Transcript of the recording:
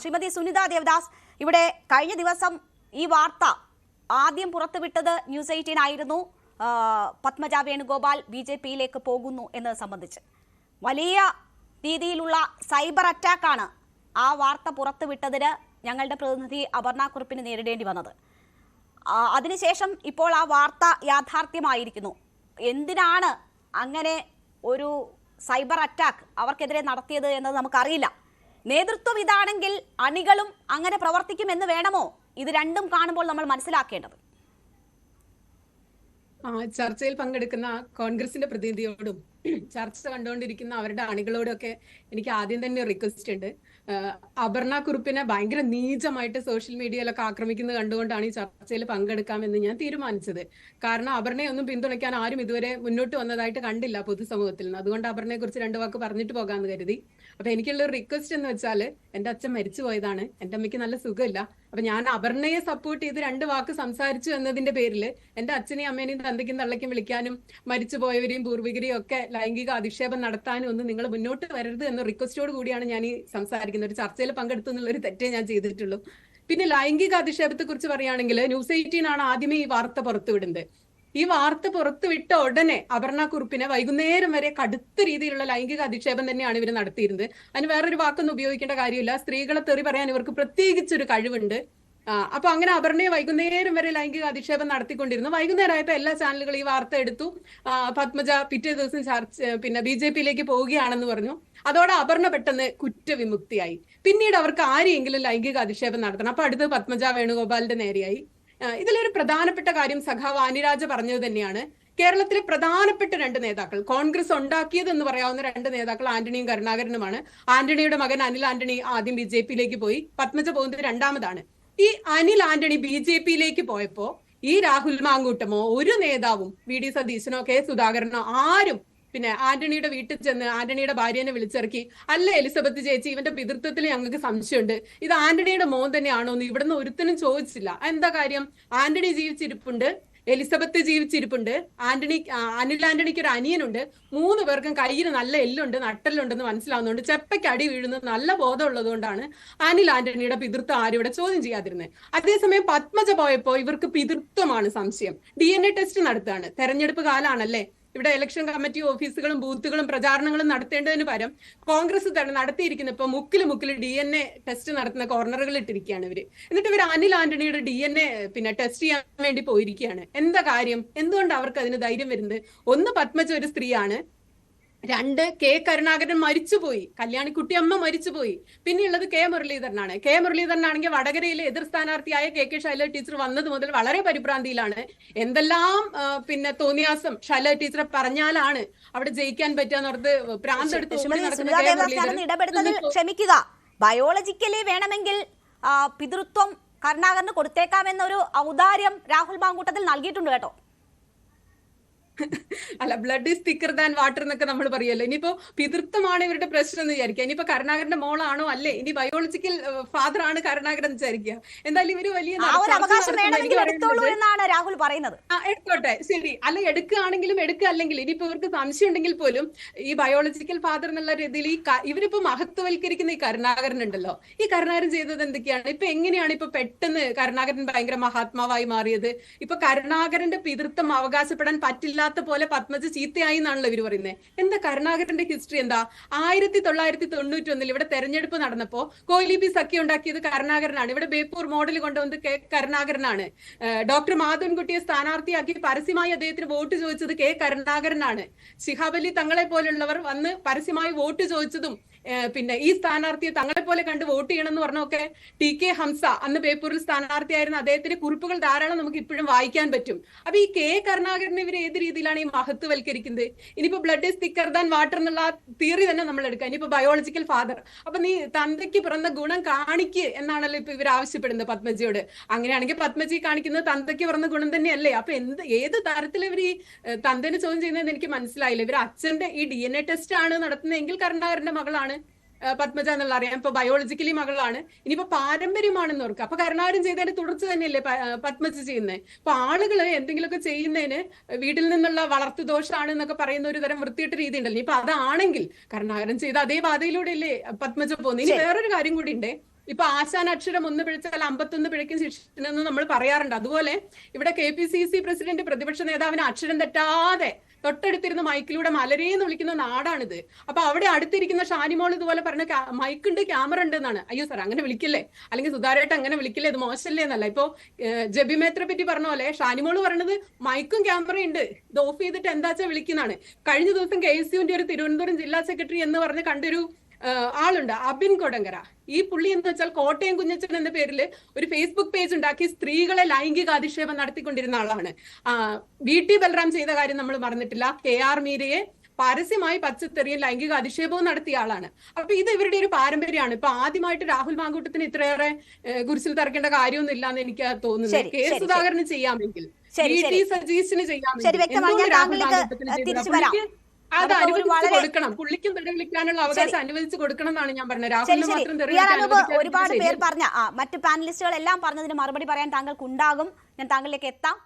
ശ്രീമതി സുനിത ദേവദാസ്, ഇവിടെ കഴിഞ്ഞ ദിവസം ഈ വാർത്ത ആദ്യം പുറത്തുവിട്ടത് ന്യൂസ് 18 ആയിരുന്നു. പത്മജ വേണുഗോപാൽ BJP-യിലേക്ക് പോകുന്നു എന്നത് സംബന്ധിച്ച് വലിയ രീതിയിലുള്ള സൈബർ അറ്റാക്കാണ് ആ വാർത്ത പുറത്തുവിട്ടതിന് ഞങ്ങളുടെ പ്രതിനിധി അപർണ കുറുപ്പിന് നേരിടേണ്ടി വന്നത്. അതിനുശേഷം ഇപ്പോൾ ആ വാർത്ത യാഥാർത്ഥ്യമായിരിക്കുന്നു. എന്തിനാണ് അങ്ങനെ ഒരു സൈബർ അറ്റാക്ക് അവർക്കെതിരെ നടത്തിയത് എന്നത് നമുക്കറിയില്ല. നേതൃത്വം ഇതാണെങ്കിൽ അണികളും അങ്ങനെ പ്രവർത്തിക്കുമെന്ന് വേണമോ? ഇത് രണ്ടും കാണുമ്പോൾ നമ്മൾ മനസ്സിലാക്കേണ്ടത്. ചർച്ചയിൽ പങ്കെടുക്കുന്ന കോൺഗ്രസിന്റെ പ്രതിനിധിയോടും ചർച്ച കണ്ടുകൊണ്ടിരിക്കുന്ന അവരുടെ അണികളോടൊക്കെ എനിക്ക് ആദ്യം തന്നെ റിക്വസ്റ്റ് ഉണ്ട്. അപർണ കുറുപ്പിനെ ഭയങ്കര നീചമായിട്ട് സോഷ്യൽ മീഡിയയിലൊക്കെ ആക്രമിക്കുന്നത് കണ്ടുകൊണ്ടാണ് ഈ ചർച്ചയിൽ പങ്കെടുക്കാമെന്ന് ഞാൻ തീരുമാനിച്ചത്. കാരണം അപർണയെ ഒന്നും പിന്തുണയ്ക്കാൻ ആരും ഇതുവരെ മുന്നോട്ട് വന്നതായിട്ട് കണ്ടില്ല പൊതുസമൂഹത്തിൽ നിന്ന്. അതുകൊണ്ട് അപർണയെ കുറിച്ച് 2 വാക്ക് പറഞ്ഞിട്ട് പോകാമെന്ന് കരുതി. അപ്പൊ എനിക്കുള്ള ഒരു റിക്വസ്റ്റ് എന്ന് വെച്ചാൽ, എന്റെ അച്ഛൻ മരിച്ചു പോയതാണ്, എന്റെ അമ്മയ്ക്ക് നല്ല സുഖമില്ല. അപ്പൊ ഞാൻ അപർണയെ സപ്പോർട്ട് ചെയ്ത് 2 വാക്ക് സംസാരിച്ചു എന്നതിന്റെ പേരിൽ എന്റെ അച്ഛനെയും അമ്മേനെയും തന്തയ്ക്കും തള്ളയ്ക്കും വിളിക്കാനും മരിച്ചുപോയവരെയും പൂർവികരെയും ഒക്കെ ലൈംഗിക അധിക്ഷേപം നടത്താനും ഒന്നും നിങ്ങൾ മുന്നോട്ട് വരരുത് എന്ന റിക്വസ്റ്റോട് കൂടിയാണ് ഞാൻ ഈ സംസാരിക്കുന്നത്. ഒരു ചർച്ചയിൽ പങ്കെടുത്തു എന്നുള്ള ഒരു തെറ്റേ ഞാൻ ചെയ്തിട്ടുള്ളൂ. പിന്നെ ലൈംഗിക അധിക്ഷേപത്തെ കുറിച്ച് പറയുകയാണെങ്കിൽ ന്യൂസ് 18 ആണ് ആദ്യമേ ഈ വാർത്ത പുറത്തുവിടുന്നത്. ഈ വാർത്ത പുറത്തുവിട്ട ഉടനെ അപർണ കുറുപ്പിനെ വൈകുന്നേരം വരെ കടുത്ത രീതിയിലുള്ള ലൈംഗിക അധിക്ഷേപം തന്നെയാണ് ഇവർ നടത്തിയിരുന്നത്. അതിന് വേറൊരു വാക്കൊന്നും ഉപയോഗിക്കേണ്ട കാര്യമില്ല. സ്ത്രീകളെ തെറി പറയാൻ ഇവർക്ക് പ്രത്യേകിച്ചൊരു കഴിവുണ്ട്. അപ്പൊ അങ്ങനെ അപർണയെ വൈകുന്നേരം വരെ ലൈംഗിക അധിക്ഷേപം നടത്തിക്കൊണ്ടിരുന്നു. വൈകുന്നേരം ആയപ്പോ എല്ലാ ചാനലുകളും ഈ വാർത്ത എടുത്തു. പത്മജ പിറ്റേ ദിവസം BJP-യിലേക്ക് പോവുകയാണെന്ന് പറഞ്ഞു. അതോടെ അപർണ പെട്ടെന്ന് കുറ്റവിമുക്തിയായി. പിന്നീട് അവർക്ക് ആരെയെങ്കിലും ലൈംഗിക അധിക്ഷേപം നടത്തണം. അപ്പൊ അടുത്ത് പത്മജ വേണുഗോപാലിന്റെ നേരെയായി. ഇതിലൊരു പ്രധാനപ്പെട്ട കാര്യം സഖാവ് ആനിരാജ പറഞ്ഞത് തന്നെയാണ്. കേരളത്തിലെ പ്രധാനപ്പെട്ട 2 നേതാക്കൾ, കോൺഗ്രസ് ഉണ്ടാക്കിയത് എന്ന് പറയാവുന്ന 2 നേതാക്കൾ ആന്റണിയും കരുണാകരനുമാണ്. ആന്റണിയുടെ മകൻ അനിൽ ആന്റണി ആദ്യം BJP-യിലേക്ക് പോയി. പത്മജ പോകുന്നത് 2ാമതാണ്. ഈ അനിൽ ആന്റണി BJP-യിലേക്ക് പോയപ്പോ ഈ രാഹുൽ മാങ്കൂട്ടമോ ഒരു നേതാവും VD സതീശനോ K സുധാകരനോ ആരും പിന്നെ ആന്റണിയുടെ വീട്ടിൽ ചെന്ന് ആന്റണിയുടെ ഭാര്യനെ വിളിച്ചിറക്കി, അല്ല എലിസബത്ത് ചേച്ചി, ഇവന്റെ പിതൃത്വത്തിൽ ഞങ്ങൾക്ക് സംശയമുണ്ട്, ഇത് ആന്റണിയുടെ മോൻ തന്നെയാണോ എന്ന് ഇവിടുന്ന് ഒരുത്തനും ചോദിച്ചില്ല. എന്താ കാര്യം? ആന്റണി ജീവിച്ചിരിപ്പുണ്ട്, എലിസബത്ത് ജീവിച്ചിരിപ്പുണ്ട്, അനിൽ ആന്റണിക്ക് ഒരു അനിയനുണ്ട്. 3 പേർക്കും കയ്യിൽ നല്ല എല്ലുണ്ട്, നട്ടെല്ലുണ്ടെന്ന് മനസ്സിലാവുന്നതുകൊണ്ട് ചെപ്പയ്ക്ക് അടി വീഴുന്നത് നല്ല ബോധമുള്ളത് കൊണ്ടാണ് അനിൽ ആന്റണിയുടെ പിതൃത്വം ആരും ഇവിടെ ചോദ്യം ചെയ്യാതിരുന്നത്. അതേസമയം പത്മജ പോയപ്പോ ഇവർക്ക് പിതൃത്വമാണ് സംശയം. DNA ടെസ്റ്റ് നടത്തുകയാണ്. തെരഞ്ഞെടുപ്പ് കാലാണല്ലേ, ഇവിടെ ഇലക്ഷൻ കമ്മിറ്റി ഓഫീസുകളും ബൂത്തുകളും പ്രചാരണങ്ങളും നടത്തേണ്ടതിന് പകരം കോൺഗ്രസ് തന്നെ നടത്തിയിരിക്കുന്ന ഇപ്പൊ മുക്കില് DNA ടെസ്റ്റ് നടത്തുന്ന കോർണറുകൾ ഇട്ടിരിക്കുകയാണ് ഇവര്. എന്നിട്ട് ഇവർ അനിൽ ആന്റണിയുടെ DNA ടെസ്റ്റ് ചെയ്യാൻ വേണ്ടി പോയിരിക്കുകയാണ്. എന്താ കാര്യം? എന്തുകൊണ്ട് അവർക്ക് അതിന് ധൈര്യം വരുന്നത്? ഒന്ന്, പത്മജ ഒരു സ്ത്രീയാണ്. 2, K കരുണാകരൻ മരിച്ചുപോയി, കല്യാണിക്കുട്ടി അമ്മ മരിച്ചുപോയി. പിന്നെയുള്ളത് K മുരളീധരനാണ്. K മുരളീധരനാണെങ്കിൽ വടകരയിലെ എതിർ സ്ഥാനാർത്ഥിയായ KK ശൈലജ ടീച്ചർ വന്നത് മുതൽ വളരെ പരിഭ്രാന്തിയിലാണ്. എന്തെല്ലാം തോന്നിയാസം ശൈലജ ടീച്ചറെ പറഞ്ഞാലാണ് അവിടെ ജയിക്കാൻ പറ്റുകയെന്നോർത്ത് പ്രാന്തെടുത്ത് ക്ഷമിക്കുക. ബയോളജിക്കലി വേണമെങ്കിൽ പിതൃത്വം കരുണാകരന് കൊടുത്തേക്കാമെന്നൊരു ഔദാര്യം രാഹുൽ മാങ്കൂട്ടത്തിൽ നൽകിയിട്ടുണ്ട് കേട്ടോ. അല്ല, blood is thicker than water എന്നൊക്കെ നമ്മൾ പറയുമല്ലോ. ഇനിയിപ്പോ പിതൃത്വമാണ് ഇവരുടെ പ്രശ്നം എന്ന് വിചാരിക്കുക. ഇനിയിപ്പോ കരുണാകരന്റെ മോളാണോ അല്ലേ, ഇനി ബയോളജിക്കൽ ഫാദർ ആണ് കരുണാകരൻ എന്ന് വിചാരിക്കുക. എന്തായാലും ഇവര് വലിയ രാഹുൽ പറയുന്നത്. എടുത്തോട്ടെ, ശരി. അല്ല, എടുക്കുകയാണെങ്കിലും അല്ലെങ്കിൽ ഇനിയിപ്പോ ഇവർക്ക് സംശയം ഉണ്ടെങ്കിൽ പോലും ഈ ബയോളജിക്കൽ ഫാദർ എന്നുള്ള രീതിയിൽ ഇവരിപ്പോ മഹത്വവൽക്കരിക്കുന്ന ഈ കരുണാകരൻ ഉണ്ടല്ലോ, ഈ കരുണാകരൻ ചെയ്തത് എന്തൊക്കെയാണ്? ഇപ്പൊ എങ്ങനെയാണ് ഇപ്പൊ പെട്ടെന്ന് കരുണാകരൻ ഭയങ്കര മഹാത്മാവായി മാറിയത്? ഇപ്പൊ കരുണാകരന്റെ പിതൃത്വം അവകാശപ്പെടാൻ പറ്റില്ല പോലെ പത്മജ ചീത്തയായി എന്നാണല്ലോ ഇവർ പറയുന്നത്. എന്താ കരുണാകരന്റെ ഹിസ്റ്ററി? എന്താ? 1991 ഇവിടെ തെരഞ്ഞെടുപ്പ് നടന്നപ്പോ കോഹ്ലി സഖ്യം ഉണ്ടാക്കിയത് കരുണാകരനാണ്. ഇവിടെ ബേപ്പൂർ മോഡൽ കൊണ്ടുവന്നത് കരുണാകരനാണ്. ഡോക്ടർ മാധവൻകുട്ടിയെ സ്ഥാനാർത്ഥിയാക്കി പരസ്യമായി അദ്ദേഹത്തിന് വോട്ട് ചോദിച്ചത് കരുണാകരനാണ്. ശിഹാബ് അലി തങ്ങളെ പോലുള്ളവർ വന്ന് പരസ്യമായി വോട്ട് ചോദിച്ചതും ഈ സ്ഥാനാർത്ഥിയെ തങ്ങളെ പോലെ കണ്ട് വോട്ട് ചെയ്യണം എന്ന് പറഞ്ഞൊക്കെ TK ഹംസ അന്ന് ബേപ്പൂരിൽ സ്ഥാനാർത്ഥിയായിരുന്ന അദ്ദേഹത്തിന്റെ കുറിപ്പുകൾ ധാരാളം നമുക്ക് ഇപ്പോഴും വായിക്കാൻ പറ്റും. അപ്പൊ ഈ കരുണാകരനെ ഇവർ ഏത് രീതിയിലാണ് ഈ മഹത്വവൽക്കരിക്കുന്നത്? ഇനിയിപ്പോ blood is thicker than water എന്നുള്ള തിയറി തന്നെ നമ്മൾ എടുക്കാം. ഇനിയിപ്പോ ബയോളജിക്കൽ ഫാദർ, അപ്പൊ നീ തന്തയ്ക്ക് പിറന്ന ഗുണം കാണിക്ക് എന്നാണല്ലോ ഇപ്പൊ ഇവർ ആവശ്യപ്പെടുന്നത് പത്മജിയോട്. അങ്ങനെയാണെങ്കിൽ പത്മജി കാണിക്കുന്നത് തന്തയ്ക്ക് പിറന്ന ഗുണം തന്നെയല്ലേ? അപ്പൊ ഏത് തരത്തിൽ ഇവർ ഈ തന്തേനെ ചോദ്യം ചെയ്യുന്നതെന്ന് എനിക്ക് മനസ്സിലായില്ല. ഇവർ അച്ഛന്റെ ഈ DNA ടെസ്റ്റ് ആണ് നടത്തുന്നതെങ്കിൽ കരുണാകരന്റെ മകളാണ് പത്മജ എന്നുള്ള അറിയാം. ഇപ്പൊ ബയോളജിക്കലി മകളാണ്. ഇനിയിപ്പോ പാരമ്പര്യമാണെന്ന് ഓർക്കുക. അപ്പൊ കരുണാകരൻ ചെയ്തതിന്റെ തുടർച്ച തന്നെയല്ലേ പത്മജ ചെയ്യുന്നത്. അപ്പൊ ആളുകള് എന്തെങ്കിലുമൊക്കെ ചെയ്യുന്നതിന് വീട്ടിൽ നിന്നുള്ള വളർത്തു ദോഷമാണ് എന്നൊക്കെ പറയുന്ന ഒരു തരം വൃത്തിയിട്ട രീതി ഉണ്ടല്ലോ. ഇപ്പൊ അതാണെങ്കിൽ കരുണാകരൻ ചെയ്ത അതേ പാതയിലൂടെ അല്ലേ പത്മജ പോകുന്നത്. ഇനി വേറൊരു കാര്യം കൂടി ഉണ്ട്. ഇപ്പൊ ആശാൻ അക്ഷരം 1 പിഴച്ചാൽ 51 പിഴയ്ക്കും ശിക്ഷനെന്ന് നമ്മൾ പറയാറുണ്ട്. അതുപോലെ ഇവിടെ KPCC പ്രസിഡന്റ് പ്രതിപക്ഷ നേതാവിന് അക്ഷരം തെറ്റാതെ തൊട്ടടുത്തിരുന്ന മൈക്കിലൂടെ മലരേന്ന് വിളിക്കുന്ന നാടാണിത്. അപ്പൊ അവിടെ അടുത്തിരിക്കുന്ന ഷാനിമോൾ ഇതുപോലെ പറഞ്ഞ മൈക്കുണ്ട്, ക്യാമറ ഉണ്ട് എന്നാണ്. അയ്യോ സാർ അങ്ങനെ വിളിക്കില്ലേ, അല്ലെങ്കിൽ സുധാരേട്ട അങ്ങനെ വിളിക്കില്ലേ, ഇത് മോശമല്ലേ എന്നല്ല. ഇപ്പൊ ജബിമേത്രയെ പറ്റി പറഞ്ഞ പോലെ ഷാനിമോള് പറഞ്ഞത് മൈക്കും ക്യാമറയും ഉണ്ട്, ഇത് ഓഫ് ചെയ്തിട്ട് എന്താച്ചാ വിളിക്കുന്നതാണ്. കഴിഞ്ഞ ദിവസം KSUവിന്റെ ഒരു തിരുവനന്തപുരം ജില്ലാ സെക്രട്ടറി എന്ന് പറഞ്ഞ് കണ്ടൊരു ആളുണ്ട്, അബിൻ കൊടങ്കര. ഈ പുള്ളി എന്ന് വെച്ചാൽ കോട്ടയം കുഞ്ഞച്ചൻ എന്ന പേരിൽ ഒരു ഫേസ്ബുക്ക് പേജ് ഉണ്ടാക്കി സ്ത്രീകളെ ലൈംഗിക അധിക്ഷേപം നടത്തിക്കൊണ്ടിരുന്ന ആളാണ്. VT ബൽറാം ചെയ്ത കാര്യം നമ്മൾ മറന്നിട്ടില്ല. KR മീരയെ പരസ്യമായി പച്ചത്തെറിയും ലൈംഗിക അധിക്ഷേപവും നടത്തിയ ആളാണ്. അപ്പൊ ഇത് ഇവരുടെ ഒരു പാരമ്പര്യമാണ്. ഇപ്പൊ ആദ്യമായിട്ട് രാഹുൽ മാങ്കൂട്ടത്തിന് ഇത്രയേറെ കുരിശിൽ തറക്കേണ്ട കാര്യമൊന്നും ഇല്ലാന്ന് എനിക്ക് തോന്നുന്നത്. K സുധാകരന് ചെയ്യാമെങ്കിൽ, VT സജീഷിന് ചെയ്യാമെങ്കിൽ രാഹുൽ മാങ്കൂട്ടത്തിന് അത് അനുവദിച്ചു കൊടുക്കണം. പുള്ളിക്കും തെറി വിളിക്കാനുള്ള അവകാശം അനുവദിച്ചു കൊടുക്കണം എന്നാണ് ഞാൻ പറഞ്ഞത്. രാഹുലിന് മാത്രം തെറി ഒരുപാട് പേർ പറഞ്ഞ മറ്റു പാനലിസ്റ്റുകൾ എല്ലാം പറഞ്ഞതിന് മറുപടി പറയാൻ താങ്കൾക്ക് ഉണ്ടാകും. ഞാൻ താങ്കളിലേക്ക് എത്താം.